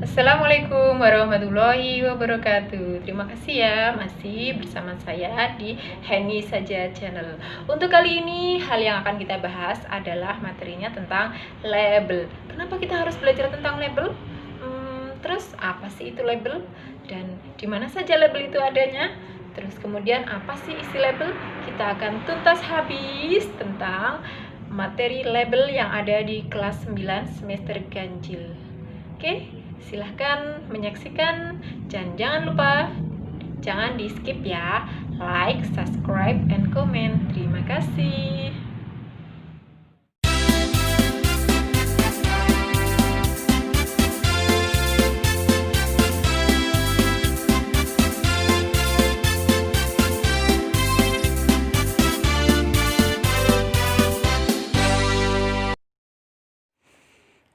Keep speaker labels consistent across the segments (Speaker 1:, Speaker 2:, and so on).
Speaker 1: Assalamualaikum warahmatullahi wabarakatuh. Terima kasih ya masih bersama saya di Henny Saja Channel. Untuk kali ini hal yang akan kita bahas adalah materinya tentang label. Kenapa kita harus belajar tentang label? Terus apa sih itu label? Dan di mana saja label itu adanya? Terus kemudian apa sih isi label? Kita akan tuntas habis tentang materi label yang ada di kelas 9 semester ganjil. Oke, silahkan menyaksikan dan jangan lupa jangan di skip ya. Like, subscribe, and comment. Terima kasih.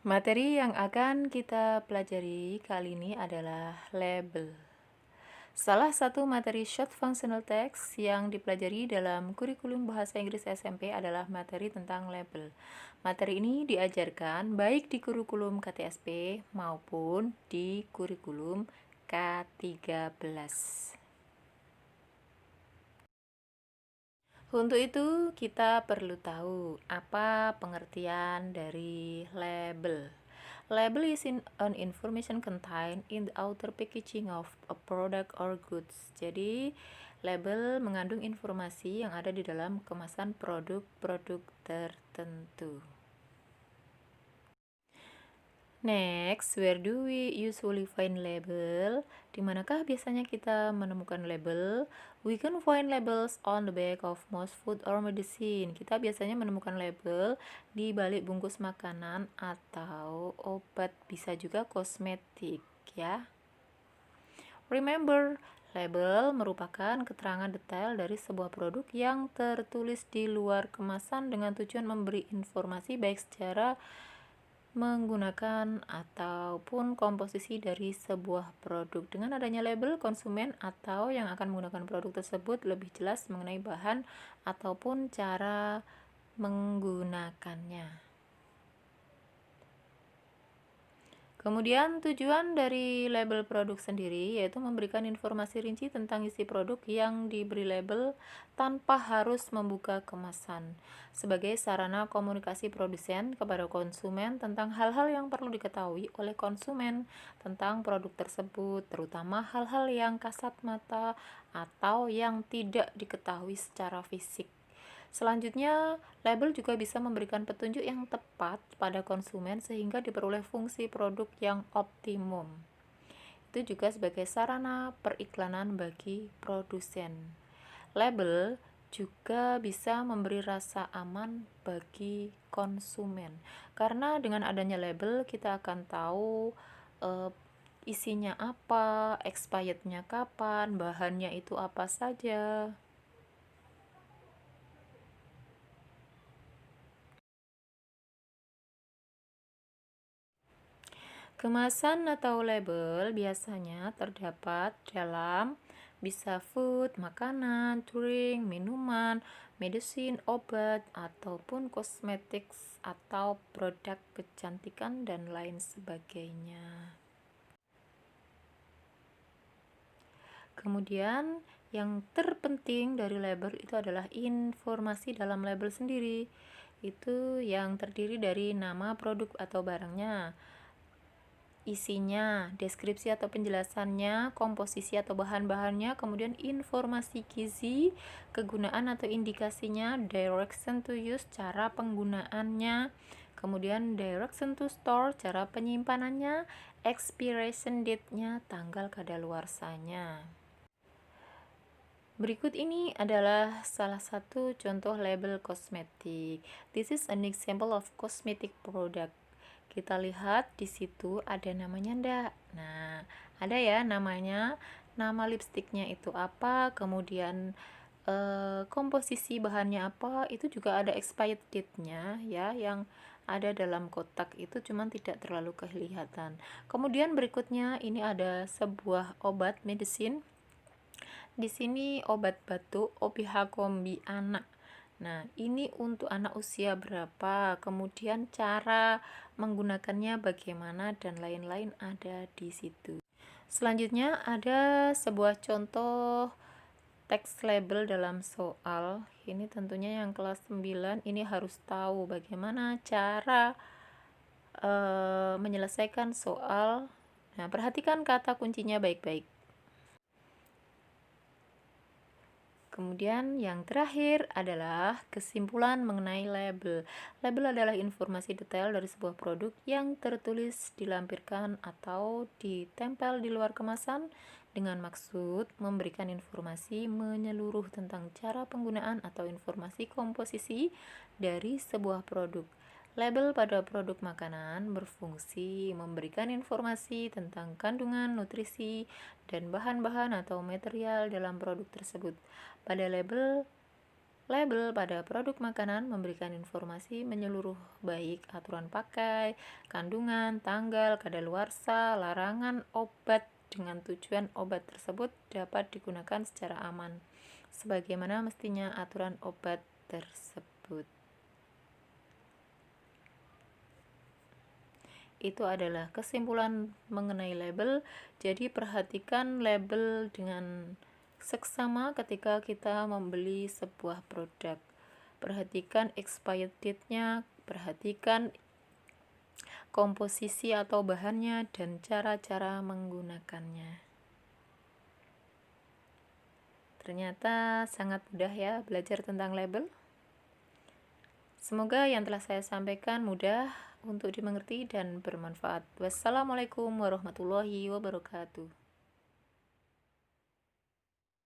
Speaker 1: Materi yang akan kita pelajari kali ini adalah label. Salah satu materi short functional text yang dipelajari dalam kurikulum bahasa Inggris SMP adalah materi tentang label. Materi ini diajarkan baik di kurikulum KTSP maupun di kurikulum K13. Untuk itu, kita perlu tahu apa pengertian dari label. Label is an information contained in the outer packaging of a product or goods. Jadi, label mengandung informasi yang ada di dalam kemasan produk-produk tertentu. Next, where do we usually find label? Di manakah biasanya kita menemukan label? We can find labels on the back of most food or medicine. Kita biasanya menemukan label di balik bungkus makanan atau obat, bisa juga kosmetik ya. Remember, label merupakan keterangan detail dari sebuah produk yang tertulis di luar kemasan dengan tujuan memberi informasi baik secara menggunakan ataupun komposisi dari sebuah produk. Dengan adanya label, konsumen atau yang akan menggunakan produk tersebut lebih jelas mengenai bahan ataupun cara menggunakannya. Kemudian tujuan dari label produk sendiri yaitu memberikan informasi rinci tentang isi produk yang diberi label tanpa harus membuka kemasan, sebagai sarana komunikasi produsen kepada konsumen tentang hal-hal yang perlu diketahui oleh konsumen tentang produk tersebut, terutama hal-hal yang kasat mata atau yang tidak diketahui secara fisik. Selanjutnya, label juga bisa memberikan petunjuk yang tepat pada konsumen sehingga diperoleh fungsi produk yang optimum. Itu juga sebagai sarana periklanan bagi produsen. Label juga bisa memberi rasa aman bagi konsumen. Karena dengan adanya label kita akan tahu isinya apa, expirednya kapan, bahannya itu apa saja. Kemasan atau label biasanya terdapat dalam bisa food, makanan, drink, minuman, medicine, obat, ataupun cosmetics atau produk kecantikan dan lain sebagainya. Kemudian yang terpenting dari label itu adalah informasi dalam label sendiri. Itu yang terdiri dari nama produk atau barangnya, isinya, deskripsi atau penjelasannya, komposisi atau bahan-bahannya, kemudian informasi gizi, kegunaan atau indikasinya, direction to use, cara penggunaannya, kemudian direction to store, cara penyimpanannya, expiration date-nya, tanggal kadaluarsanya. Berikut ini adalah salah satu contoh label kosmetik. This is an example of cosmetic product. Kita lihat di situ ada namanya enggak? Nah, ada ya namanya, nama lipstiknya itu apa, kemudian komposisi bahannya apa, itu juga ada expired date-nya ya, yang ada dalam kotak itu cuman tidak terlalu kelihatan. Kemudian berikutnya ini ada sebuah obat medicine. Di sini obat batuk OPH Kombi anak. Nah, ini untuk anak usia berapa, kemudian cara menggunakannya bagaimana, dan lain-lain ada di situ. Selanjutnya ada sebuah contoh teks label dalam soal. Ini tentunya yang kelas 9 ini harus tahu bagaimana cara menyelesaikan soal. Nah, perhatikan kata kuncinya baik-baik. Kemudian yang terakhir adalah kesimpulan mengenai label. Label adalah informasi detail dari sebuah produk yang tertulis, dilampirkan, atau ditempel di luar kemasan dengan maksud memberikan informasi menyeluruh tentang cara penggunaan atau informasi komposisi dari sebuah produk. Label pada produk makanan berfungsi memberikan informasi tentang kandungan, nutrisi, dan bahan-bahan atau material dalam produk tersebut. Pada label pada produk makanan memberikan informasi menyeluruh baik aturan pakai, kandungan, tanggal, kadaluarsa, larangan obat dengan tujuan obat tersebut dapat digunakan secara aman, sebagaimana mestinya aturan obat tersebut. Itu adalah kesimpulan mengenai label. Jadi perhatikan label dengan seksama ketika kita membeli sebuah produk. Perhatikan expired date-nya, perhatikan komposisi atau bahannya, dan cara-cara menggunakannya. Ternyata sangat mudah ya belajar tentang label. Semoga yang telah saya sampaikan mudah untuk dimengerti dan bermanfaat. Wassalamualaikum warahmatullahi wabarakatuh.